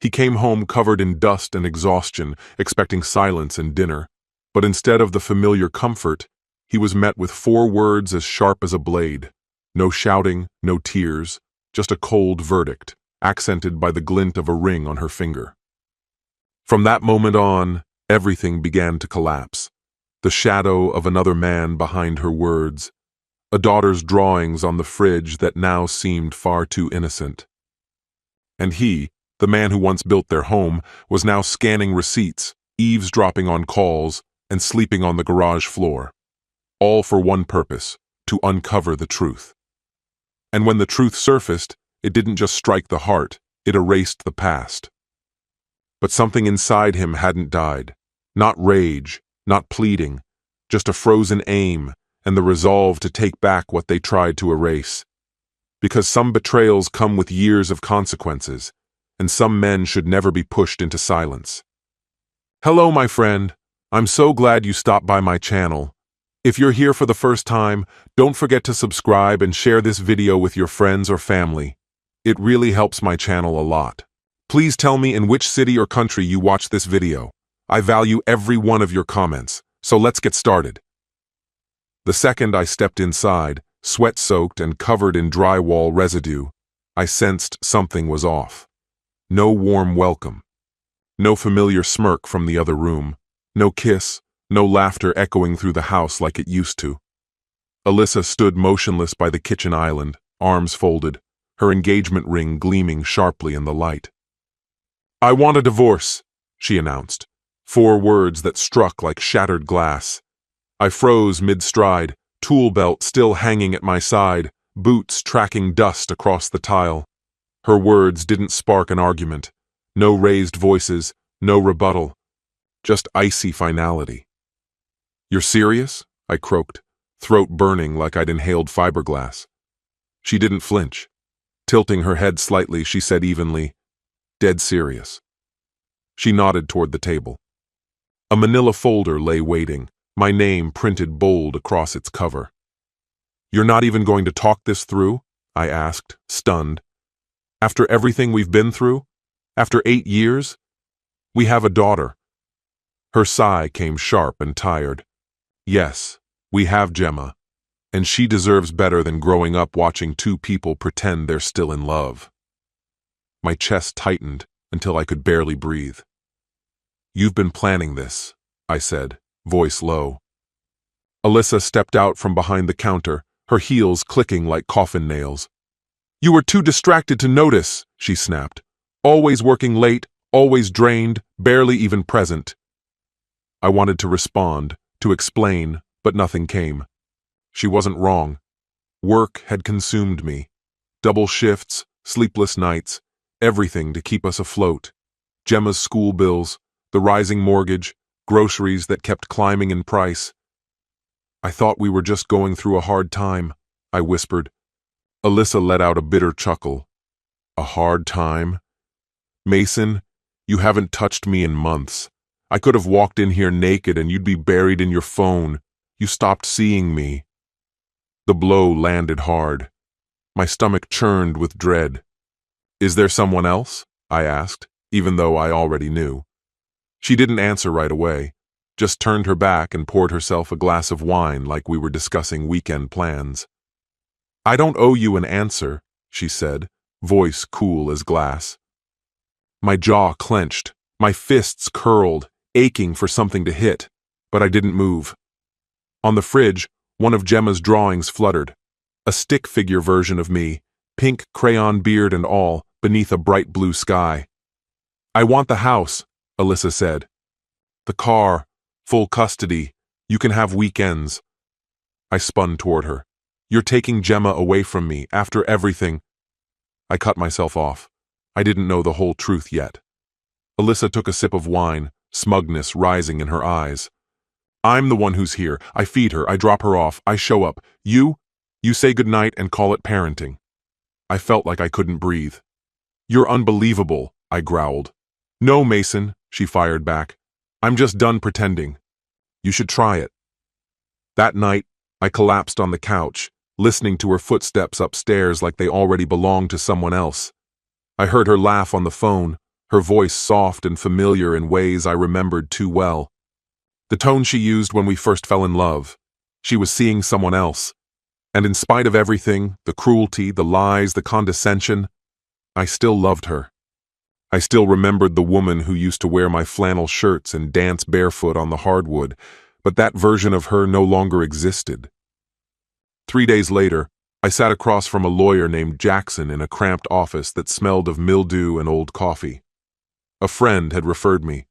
He came home covered in dust and exhaustion, expecting silence and dinner. But instead of the familiar comfort, he was met with 4 words as sharp as a blade. No shouting, no tears, just a cold verdict, accented by the glint of a ring on her finger. From that moment on, everything began to collapse. The shadow of another man behind her words, a daughter's drawings on the fridge that now seemed far too innocent. And he, the man who once built their home, was now scanning receipts, eavesdropping on calls, and sleeping on the garage floor. All for one purpose, to uncover the truth. And when the truth surfaced, it didn't just strike the heart, it erased the past. But something inside him hadn't died. Not rage, not pleading, just a frozen aim and the resolve to take back what they tried to erase. Because some betrayals come with years of consequences, and some men should never be pushed into silence. Hello, my friend. I'm so glad you stopped by my channel. If you're here for the first time, don't forget to subscribe and share this video with your friends or family. It really helps my channel a lot. Please tell me in which city or country you watch this video. I value every one of your comments, so let's get started. The second I stepped inside, sweat-soaked and covered in drywall residue, I sensed something was off. No warm welcome. No familiar smirk from the other room. No kiss, no laughter echoing through the house like it used to. Alyssa stood motionless by the kitchen island, arms folded, her engagement ring gleaming sharply in the light. "I want a divorce," she announced. 4 words that struck like shattered glass. I froze mid-stride, tool belt still hanging at my side, boots tracking dust across the tile. Her words didn't spark an argument. No raised voices, no rebuttal. Just icy finality. "You're serious?" I croaked, throat burning like I'd inhaled fiberglass. She didn't flinch. Tilting her head slightly, she said evenly, "Dead serious." She nodded toward the table. A manila folder lay waiting, my name printed bold across its cover. "You're not even going to talk this through?" I asked, stunned. "After everything we've been through? After 8 years? We have a daughter." Her sigh came sharp and tired. "Yes, we have Gemma, and she deserves better than growing up watching 2 people pretend they're still in love." My chest tightened until I could barely breathe. "You've been planning this," I said, voice low. Alyssa stepped out from behind the counter, her heels clicking like coffin nails. "You were too distracted to notice," she snapped. "Always working late, always drained, barely even present." I wanted to respond, to explain, but nothing came. She wasn't wrong. Work had consumed me. Double shifts, sleepless nights, everything to keep us afloat. Gemma's school bills, the rising mortgage, groceries that kept climbing in price. "I thought we were just going through a hard time," I whispered. Alyssa let out a bitter chuckle. "A hard time? Mason, you haven't touched me in months. I could have walked in here naked and you'd be buried in your phone. You stopped seeing me." The blow landed hard. My stomach churned with dread. "Is there someone else?" I asked, even though I already knew. She didn't answer right away, just turned her back and poured herself a glass of wine like we were discussing weekend plans. "I don't owe you an answer," she said, voice cool as glass. My jaw clenched, my fists curled, aching for something to hit, but I didn't move. On the fridge, one of Gemma's drawings fluttered. A stick figure version of me, pink crayon beard and all, beneath a bright blue sky. "I want the house," Alyssa said. "The car, full custody, you can have weekends." I spun toward her. "You're taking Gemma away from me, after everything." I cut myself off. I didn't know the whole truth yet. Alyssa took a sip of wine, smugness rising in her eyes. "I'm the one who's here. I feed her, I drop her off, I show up. You say goodnight and call it parenting." I felt like I couldn't breathe. "You're unbelievable," I growled. "No, Mason," she fired back. "I'm just done pretending. You should try it." That night, I collapsed on the couch, listening to her footsteps upstairs like they already belonged to someone else. I heard her laugh on the phone, her voice soft and familiar in ways I remembered too well. The tone she used when we first fell in love. She was seeing someone else. And in spite of everything, the cruelty, the lies, the condescension, I still loved her. I still remembered the woman who used to wear my flannel shirts and dance barefoot on the hardwood, but that version of her no longer existed. 3 days later, I sat across from a lawyer named Jackson in a cramped office that smelled of mildew and old coffee. A friend had referred me.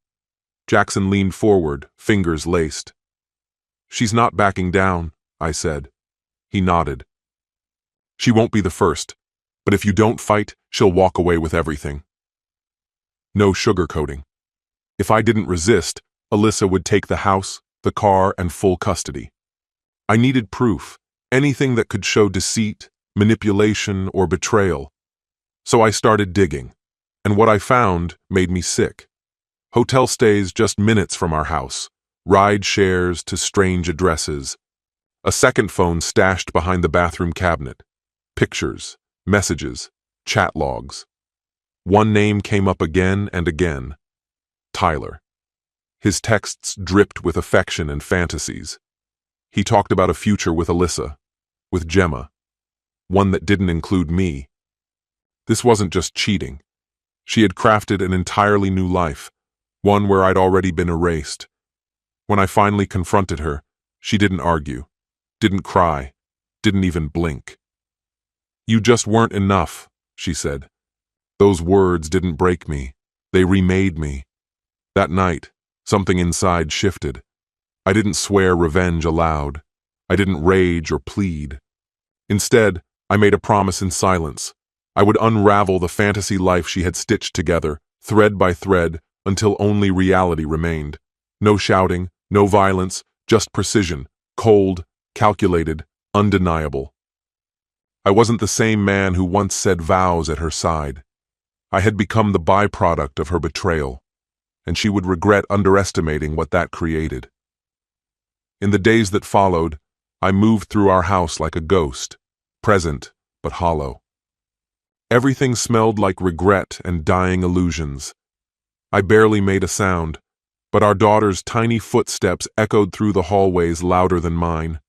Jackson leaned forward, fingers laced. "She's not backing down," I said. He nodded. "She won't be the first, but if you don't fight, she'll walk away with everything." No sugarcoating. If I didn't resist, Alyssa would take the house, the car, and full custody. I needed proof, anything that could show deceit, manipulation, or betrayal. So I started digging, and what I found made me sick. Hotel stays just minutes from our house, ride shares to strange addresses. A second phone stashed behind the bathroom cabinet. Pictures, messages, chat logs. One name came up again and again. Tyler. His texts dripped with affection and fantasies. He talked about a future with Alyssa, with Gemma, one that didn't include me. This wasn't just cheating. She had crafted an entirely new life, one where I'd already been erased. When I finally confronted her, she didn't argue, didn't cry, didn't even blink. "You just weren't enough," she said. Those words didn't break me. They remade me. That night, something inside shifted. I didn't swear revenge aloud. I didn't rage or plead. Instead, I made a promise in silence. I would unravel the fantasy life she had stitched together, thread by thread, until only reality remained. No shouting, no violence, just precision, cold, calculated, undeniable. I wasn't the same man who once said vows at her side. I had become the byproduct of her betrayal, and she would regret underestimating what that created. In the days that followed, I moved through our house like a ghost, present but hollow. Everything smelled like regret and dying illusions. I barely made a sound, but our daughter's tiny footsteps echoed through the hallways louder than mine.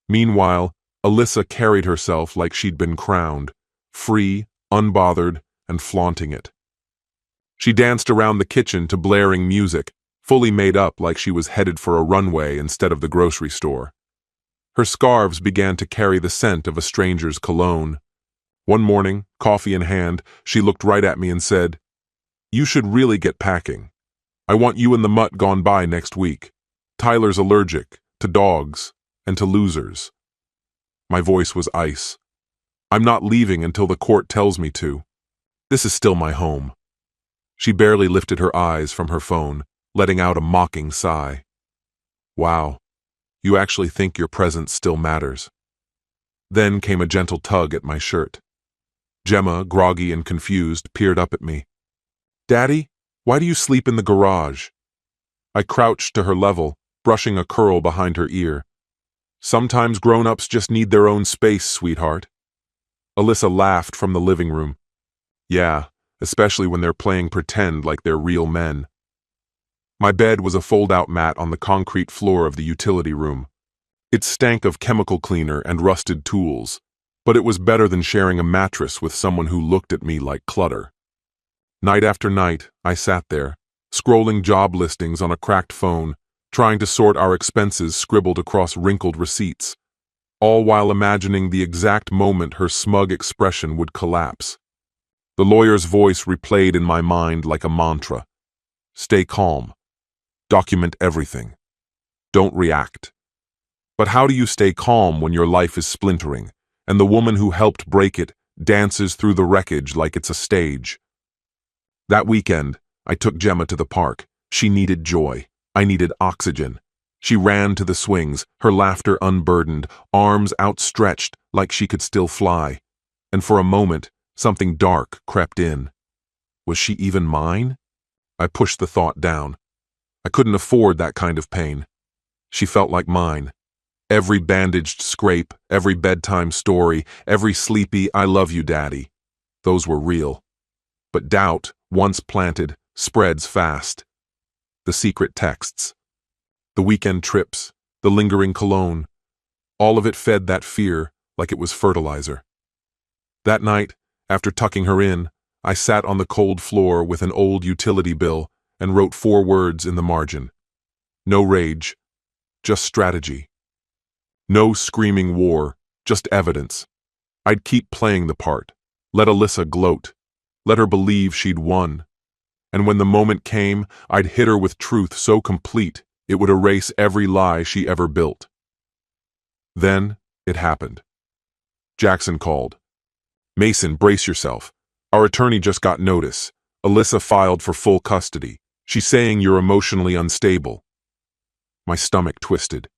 Meanwhile, Alyssa carried herself like she'd been crowned, free, unbothered, and flaunting it. She danced around the kitchen to blaring music, fully made up like she was headed for a runway instead of the grocery store. Her scarves began to carry the scent of a stranger's cologne. One morning, coffee in hand, she looked right at me and said, "You should really get packing. I want you and the mutt gone by next week. Tyler's allergic to dogs and to losers." My voice was ice. "I'm not leaving until the court tells me to. This is still my home." She barely lifted her eyes from her phone, letting out a mocking sigh. "Wow, you actually think your presence still matters." Then came a gentle tug at my shirt. Gemma, groggy and confused, peered up at me. "Daddy, why do you sleep in the garage?" I crouched to her level, brushing a curl behind her ear. "Sometimes grown-ups just need their own space, sweetheart." Alyssa laughed from the living room. "Yeah, especially when they're playing pretend like they're real men." My bed was a fold-out mat on the concrete floor of the utility room. It stank of chemical cleaner and rusted tools, but it was better than sharing a mattress with someone who looked at me like clutter. Night after night, I sat there, scrolling job listings on a cracked phone, trying to sort our expenses scribbled across wrinkled receipts, all while imagining the exact moment her smug expression would collapse. The lawyer's voice replayed in my mind like a mantra. Stay calm. Document everything. Don't react. But how do you stay calm when your life is splintering, and the woman who helped break it dances through the wreckage like it's a stage? That weekend, I took Gemma to the park. She needed joy. I needed oxygen. She ran to the swings, her laughter unburdened, arms outstretched like she could still fly. And for a moment, something dark crept in. Was she even mine? I pushed the thought down. I couldn't afford that kind of pain. She felt like mine. Every bandaged scrape, every bedtime story, every sleepy "I love you, Daddy." Those were real. But doubt, once planted, spreads fast. The secret texts, the weekend trips, the lingering cologne, all of it fed that fear like it was fertilizer. That night, after tucking her in, I sat on the cold floor with an old utility bill and wrote 4 words in the margin. No rage, just strategy. No screaming war, just evidence. I'd keep playing the part, let Alyssa gloat, let her believe she'd won. And when the moment came, I'd hit her with truth so complete it would erase every lie she ever built. Then it happened. Jackson called. "Mason, brace yourself. Our attorney just got notice. Alyssa filed for full custody. She's saying you're emotionally unstable." My stomach twisted.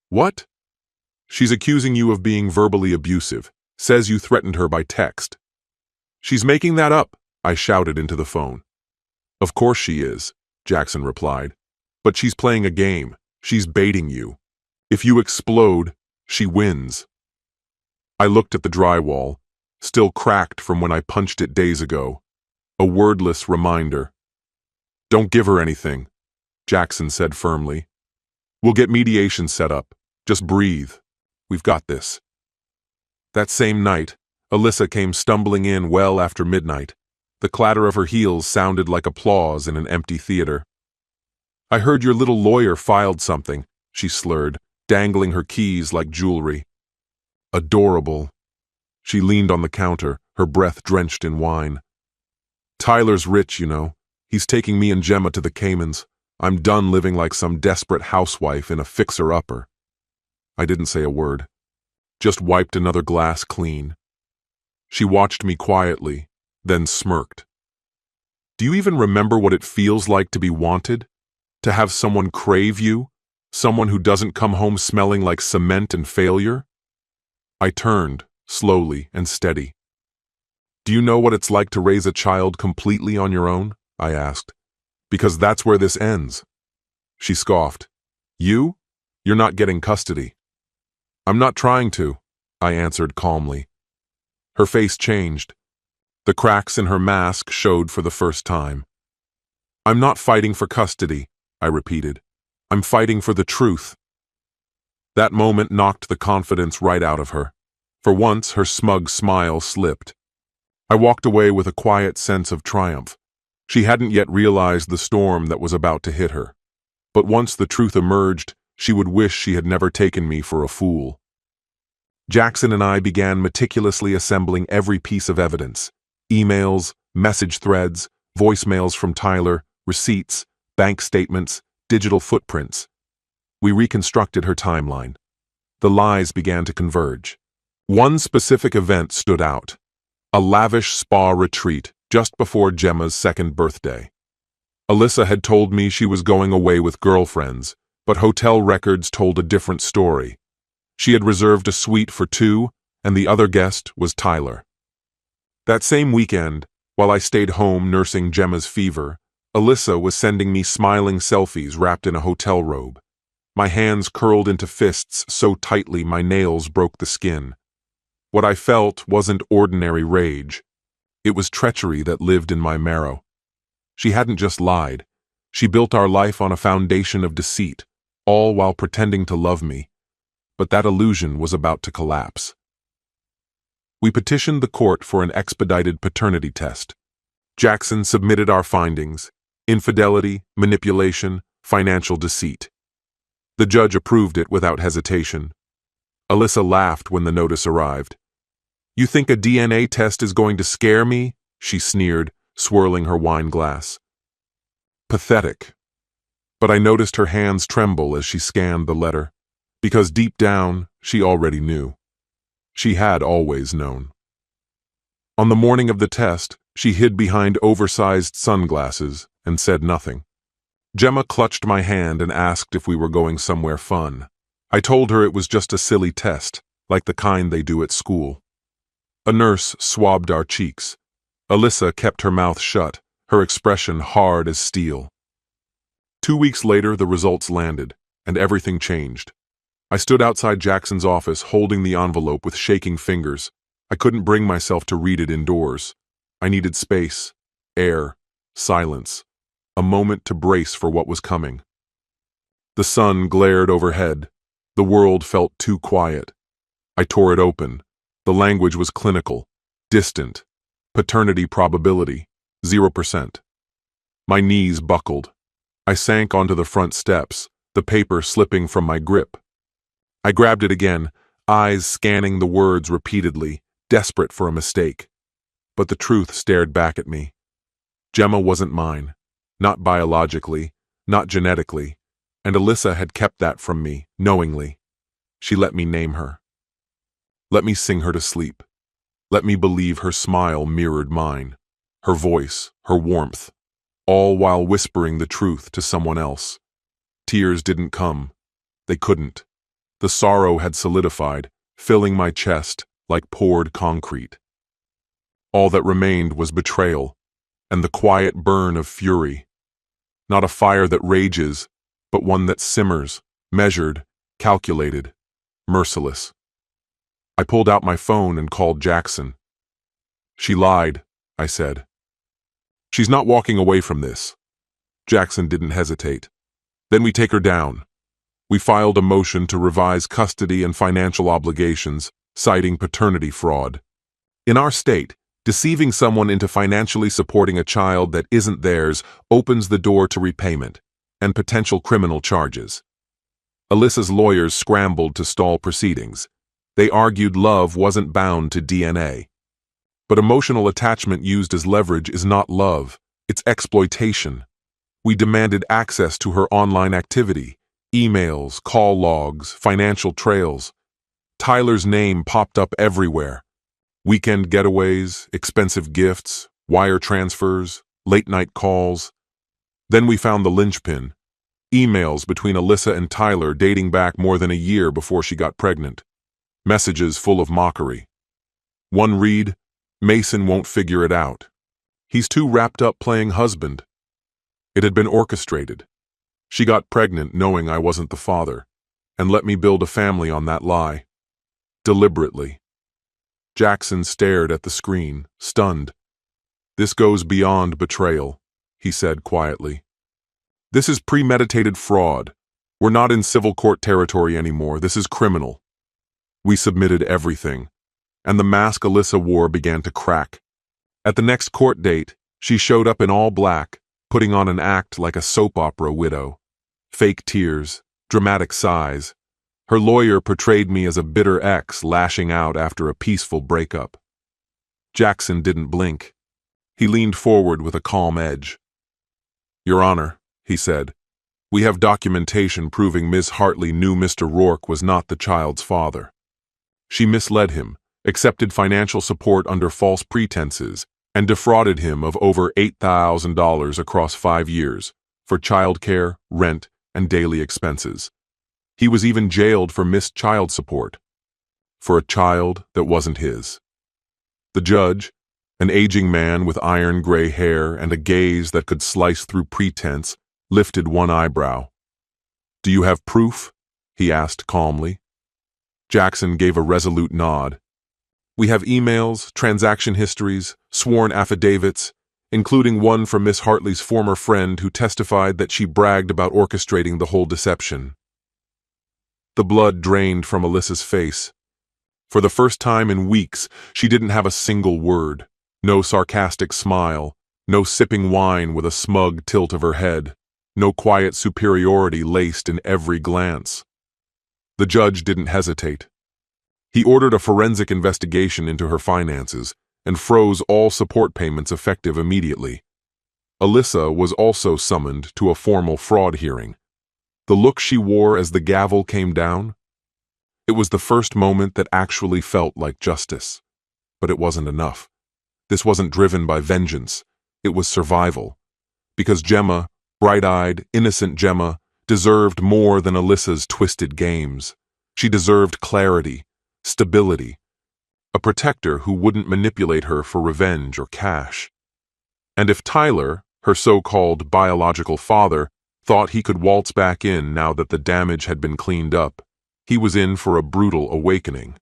"What?" "She's accusing you of being verbally abusive. Says you threatened her by text." "She's making that up," I shouted into the phone. "Of course she is," Jackson replied. "But she's playing a game. She's baiting you. If you explode, she wins." I looked at the drywall, still cracked from when I punched it days ago. A wordless reminder. "Don't give her anything," Jackson said firmly. "We'll get mediation set up. Just breathe. We've got this." That same night, Alyssa came stumbling in well after midnight. The clatter of her heels sounded like applause in an empty theater. "I heard your little lawyer filed something," she slurred, dangling her keys like jewelry. "Adorable." She leaned on the counter, her breath drenched in wine. "Tyler's rich, you know. He's taking me and Gemma to the Caymans. I'm done living like some desperate housewife in a fixer-upper." I didn't say a word. Just wiped another glass clean. She watched me quietly, then smirked. "Do you even remember what it feels like to be wanted? To have someone crave you? Someone who doesn't come home smelling like cement and failure?" I turned, slowly and steady. "Do you know what it's like to raise a child completely on your own?" I asked. "Because that's where this ends." She scoffed. "You? You're not getting custody." "I'm not trying to," I answered calmly. Her face changed. The cracks in her mask showed for the first time. "I'm not fighting for custody," I repeated. "I'm fighting for the truth." That moment knocked the confidence right out of her. For once, her smug smile slipped. I walked away with a quiet sense of triumph. She hadn't yet realized the storm that was about to hit her. But once the truth emerged, she would wish she had never taken me for a fool. Jackson and I began meticulously assembling every piece of evidence. Emails, message threads, voicemails from Tyler, receipts, bank statements, digital footprints. We reconstructed her timeline. The lies began to converge. One specific event stood out. A lavish spa retreat just before Gemma's 2nd birthday. Alyssa had told me she was going away with girlfriends, but hotel records told a different story. She had reserved a suite for 2, and the other guest was Tyler. That same weekend, while I stayed home nursing Gemma's fever, Alyssa was sending me smiling selfies wrapped in a hotel robe. My hands curled into fists so tightly my nails broke the skin. What I felt wasn't ordinary rage. It was treachery that lived in my marrow. She hadn't just lied. She built our life on a foundation of deceit, all while pretending to love me. But that illusion was about to collapse. We petitioned the court for an expedited paternity test. Jackson submitted our findings: infidelity, manipulation, financial deceit. The judge approved it without hesitation. Alyssa laughed when the notice arrived. "You think a DNA test is going to scare me?" she sneered, swirling her wine glass. Pathetic. But I noticed her hands tremble as she scanned the letter, because deep down, she already knew. She had always known. On the morning of the test, she hid behind oversized sunglasses and said nothing. Gemma clutched my hand and asked if we were going somewhere fun. I told her it was just a silly test, like the kind they do at school. A nurse swabbed our cheeks. Alyssa kept her mouth shut, her expression hard as steel. 2 weeks later, the results landed, and everything changed. I stood outside Jackson's office holding the envelope with shaking fingers. I couldn't bring myself to read it indoors. I needed space, air, silence, a moment to brace for what was coming. The sun glared overhead. The world felt too quiet. I tore it open. The language was clinical, distant. Paternity probability, 0%. My knees buckled. I sank onto the front steps, the paper slipping from my grip. I grabbed it again, eyes scanning the words repeatedly, desperate for a mistake. But the truth stared back at me. Gemma wasn't mine, not biologically, not genetically, and Alyssa had kept that from me, knowingly. She let me name her. Let me sing her to sleep. Let me believe her smile mirrored mine, her voice, her warmth, all while whispering the truth to someone else. Tears didn't come. They couldn't. The sorrow had solidified, filling my chest like poured concrete. All that remained was betrayal, and the quiet burn of fury. Not a fire that rages, but one that simmers, measured, calculated, merciless. I pulled out my phone and called Jackson. She lied, I said. She's not walking away from this. Jackson didn't hesitate. Then we take her down. We filed a motion to revise custody and financial obligations, citing paternity fraud. In our state, deceiving someone into financially supporting a child that isn't theirs opens the door to repayment and potential criminal charges. Alyssa's lawyers scrambled to stall proceedings. They argued love wasn't bound to DNA. But emotional attachment used as leverage is not love, it's exploitation. We demanded access to her online activity, emails, call logs, financial trails. Tyler's name popped up everywhere. Weekend getaways, expensive gifts, wire transfers, late-night calls. Then we found the linchpin. Emails between Alyssa and Tyler dating back more than a year before she got pregnant. Messages full of mockery. One read, "Mason won't figure it out. He's too wrapped up playing husband." It had been orchestrated. She got pregnant knowing I wasn't the father, and let me build a family on that lie. Deliberately. Jackson stared at the screen, stunned. "This goes beyond betrayal," he said quietly. "This is premeditated fraud. We're not in civil court territory anymore. This is criminal." We submitted everything, and the mask Alyssa wore began to crack. At the next court date, she showed up in all black, putting on an act like a soap opera widow. Fake tears, dramatic sighs. Her lawyer portrayed me as a bitter ex lashing out after a peaceful breakup. Jackson didn't blink. He leaned forward with a calm edge. "Your Honor," he said, "we have documentation proving Ms. Hartley knew Mr. Rourke was not the child's father. She misled him, accepted financial support under false pretenses, and defrauded him of over $8,000 across 5 years for childcare, rent, and daily expenses. He was even jailed for missed child support, for a child that wasn't his." The judge, an aging man with iron gray hair and a gaze that could slice through pretense, lifted one eyebrow. "Do you have proof?" he asked calmly. Jackson gave a resolute nod. "We have emails, transaction histories, sworn affidavits, including one from Miss Hartley's former friend who testified that she bragged about orchestrating the whole deception." The blood drained from Alyssa's face. For the first time in weeks, she didn't have a single word, no sarcastic smile, no sipping wine with a smug tilt of her head, no quiet superiority laced in every glance. The judge didn't hesitate. He ordered a forensic investigation into her finances and froze all support payments effective immediately. Alyssa was also summoned to a formal fraud hearing. The look she wore as the gavel came down? It was the first moment that actually felt like justice. But it wasn't enough. This wasn't driven by vengeance. It was survival. Because Gemma, bright-eyed, innocent Gemma, deserved more than Alyssa's twisted games. She deserved clarity, stability, a protector who wouldn't manipulate her for revenge or cash. And if Tyler, her so-called biological father, thought he could waltz back in now that the damage had been cleaned up, he was in for a brutal awakening.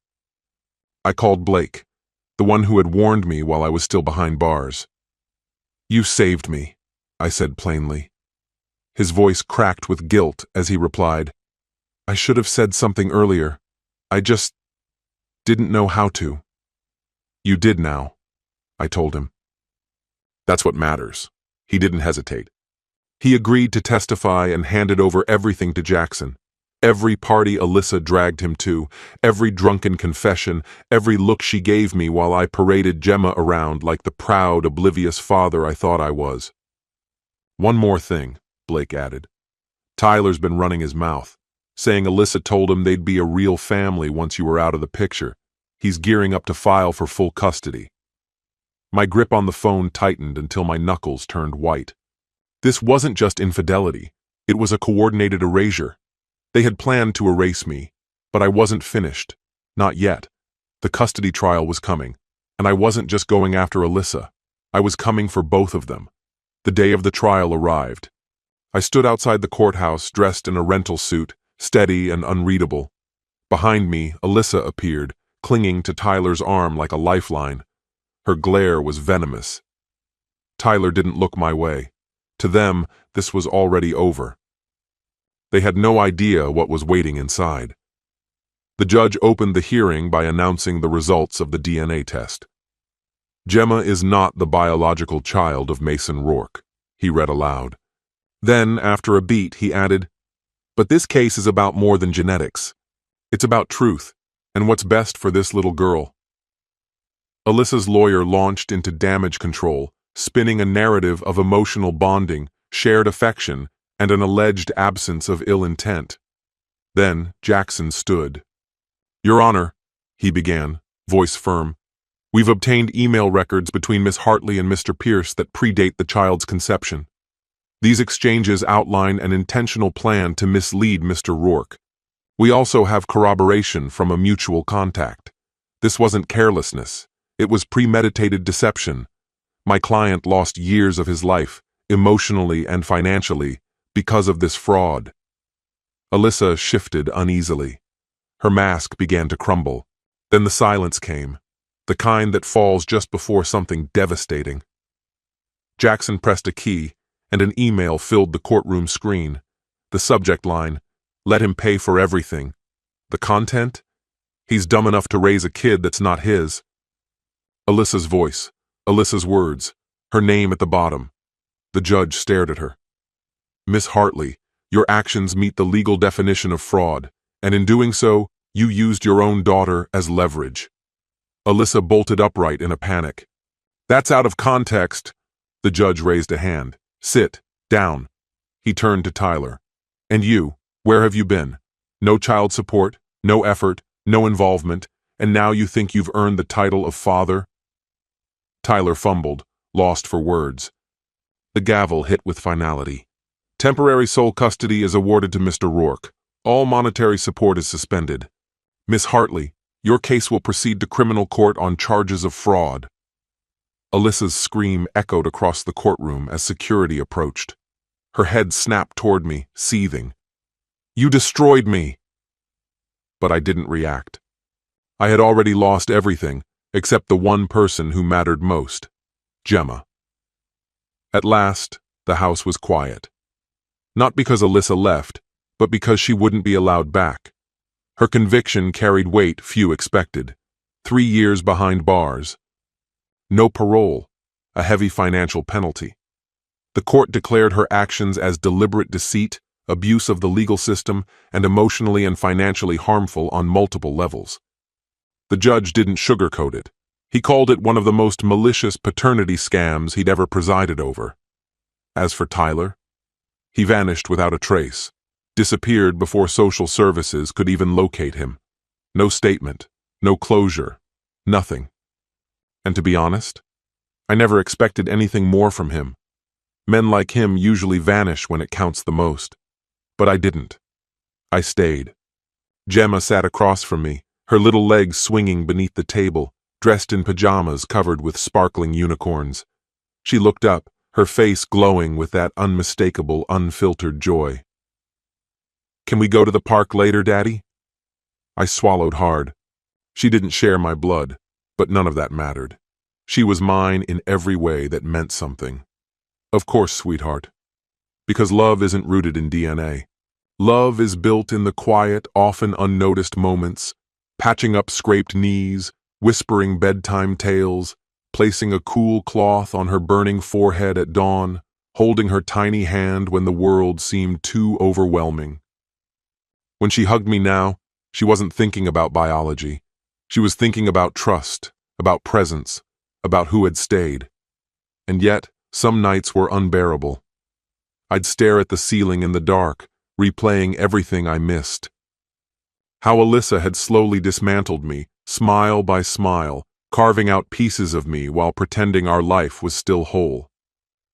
I called Blake, the one who had warned me while I was still behind bars. "You saved me," I said plainly. His voice cracked with guilt as he replied, I should have said something earlier. I just didn't know how to. You did now, I told him. That's what matters. He didn't hesitate. He agreed to testify and handed over everything to Jackson. Every party Alyssa dragged him to, every drunken confession, every look she gave me while I paraded Gemma around like the proud, oblivious father I thought I was. One more thing, Blake added. Tyler's been running his mouth, saying Alyssa told him they'd be a real family once you were out of the picture. He's gearing up to file for full custody. My grip on the phone tightened until my knuckles turned white. This wasn't just infidelity. It was a coordinated erasure. They had planned to erase me, but I wasn't finished. Not yet. The custody trial was coming, and I wasn't just going after Alyssa. I was coming for both of them. The day of the trial arrived. I stood outside the courthouse dressed in a rental suit, steady and unreadable. Behind me, Alyssa appeared, clinging to Tyler's arm like a lifeline. Her glare was venomous. Tyler didn't look my way. To them, this was already over. They had no idea what was waiting inside. The judge opened the hearing by announcing the results of the DNA test. Gemma is not the biological child of Mason Rourke, he read aloud. Then, after a beat, he added, but this case is about more than genetics. It's about truth, and what's best for this little girl. Alyssa's lawyer launched into damage control, spinning a narrative of emotional bonding, shared affection, and an alleged absence of ill intent. Then Jackson stood. Your Honor, he began, voice firm, we've obtained email records between Miss Hartley and Mr. Pierce that predate the child's conception. These exchanges outline an intentional plan to mislead Mr. Rourke. We also have corroboration from a mutual contact. This wasn't carelessness. It was premeditated deception. My client lost years of his life, emotionally and financially, because of this fraud. Alyssa shifted uneasily. Her mask began to crumble. Then the silence came, the kind that falls just before something devastating. Jackson pressed a key, and an email filled the courtroom screen. The subject line, let him pay for everything. The content? He's dumb enough to raise a kid that's not his. Alyssa's voice, Alyssa's words, her name at the bottom. The judge stared at her. Miss Hartley, your actions meet the legal definition of fraud, and in doing so, you used your own daughter as leverage. Alyssa bolted upright in a panic. That's out of context. The judge raised a hand. Sit down. He turned to Tyler. And you, where have you been? No child support, no effort, no involvement, and now you think you've earned the title of father? Tyler fumbled, lost for words. The gavel hit with finality. Temporary sole custody is awarded to Mr. Rourke. All monetary support is suspended. Miss Hartley, your case will proceed to criminal court on charges of fraud. Alyssa's scream echoed across the courtroom as security approached. Her head snapped toward me, seething. You destroyed me! But I didn't react. I had already lost everything, except the one person who mattered most, Gemma. At last, the house was quiet. Not because Alyssa left, but because she wouldn't be allowed back. Her conviction carried weight few expected. 3 years behind bars. No parole, a heavy financial penalty. The court declared her actions as deliberate deceit, abuse of the legal system, and emotionally and financially harmful on multiple levels. The judge didn't sugarcoat it. He called it one of the most malicious paternity scams he'd ever presided over. As for Tyler, he vanished without a trace, disappeared before social services could even locate him. No statement, no closure, nothing. And to be honest, I never expected anything more from him. Men like him usually vanish when it counts the most. But I didn't. I stayed. Gemma sat across from me, her little legs swinging beneath the table, dressed in pajamas covered with sparkling unicorns. She looked up, her face glowing with that unmistakable, unfiltered joy. Can we go to the park later, Daddy? I swallowed hard. She didn't share my blood, but none of that mattered. She was mine in every way that meant something. Of course, sweetheart. Because love isn't rooted in DNA. Love is built in the quiet, often unnoticed moments, patching up scraped knees, whispering bedtime tales, placing a cool cloth on her burning forehead at dawn, holding her tiny hand when the world seemed too overwhelming. When she hugged me now, she wasn't thinking about biology. She was thinking about trust, about presence, about who had stayed. And yet, some nights were unbearable. I'd stare at the ceiling in the dark, replaying everything I missed. How Alyssa had slowly dismantled me, smile by smile, carving out pieces of me while pretending our life was still whole.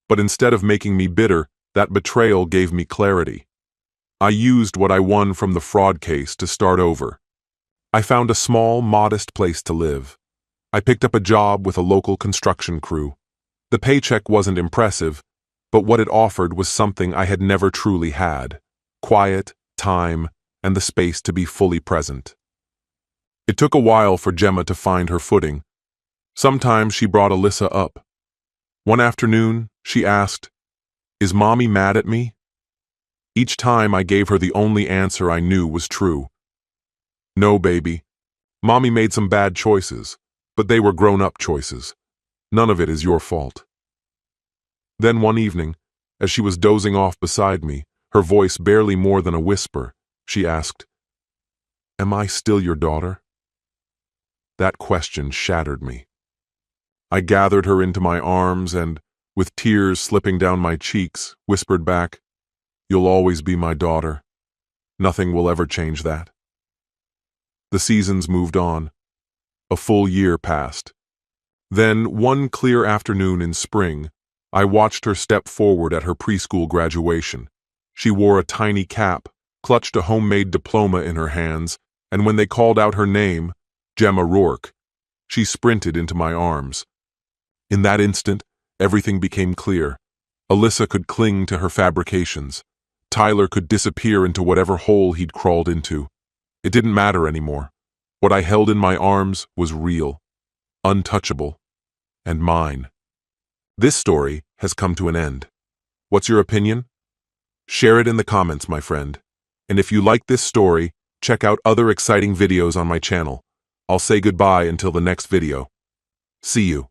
But instead of making me bitter, that betrayal gave me clarity. I used what I won from the fraud case to start over. I found a small, modest place to live. I picked up a job with a local construction crew. The paycheck wasn't impressive, but what it offered was something I had never truly had: quiet, time, and the space to be fully present. It took a while for Gemma to find her footing. Sometimes she brought Alyssa up. One afternoon, she asked, "Is Mommy mad at me?" Each time I gave her the only answer I knew was true. "No, baby. Mommy made some bad choices, but they were grown-up choices. None of it is your fault." Then one evening, as she was dozing off beside me, her voice barely more than a whisper, she asked, "Am I still your daughter?" That question shattered me. I gathered her into my arms and, with tears slipping down my cheeks, whispered back, "You'll always be my daughter. Nothing will ever change that." The seasons moved on. A full year passed. Then, one clear afternoon in spring, I watched her step forward at her preschool graduation. She wore a tiny cap, clutched a homemade diploma in her hands, and when they called out her name, Gemma Rourke, she sprinted into my arms. In that instant, everything became clear. Alyssa could cling to her fabrications. Tyler could disappear into whatever hole he'd crawled into. It didn't matter anymore. What I held in my arms was real, untouchable, and mine. This story has come to an end. What's your opinion? Share it in the comments, my friend. And if you like this story, check out other exciting videos on my channel. I'll say goodbye until the next video. See you.